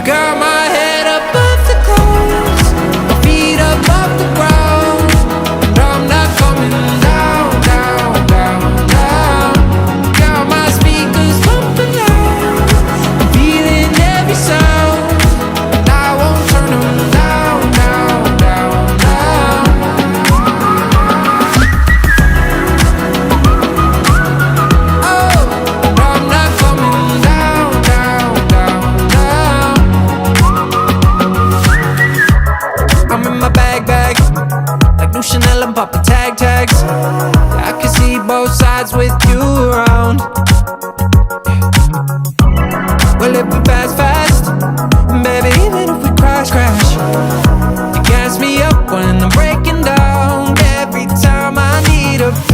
Got my head above the clouds, my feet above the ground, and I'm not coming down, down, down, down. Got my speakers pumping loud, I'm feeling every sound, and I won't turn them down, down, down, down. Oh, and I'm not coming down, down, down, down. I'm in my bag, like new Chanel, I'm popping tags. I can see both sides with you around. Well, if we fast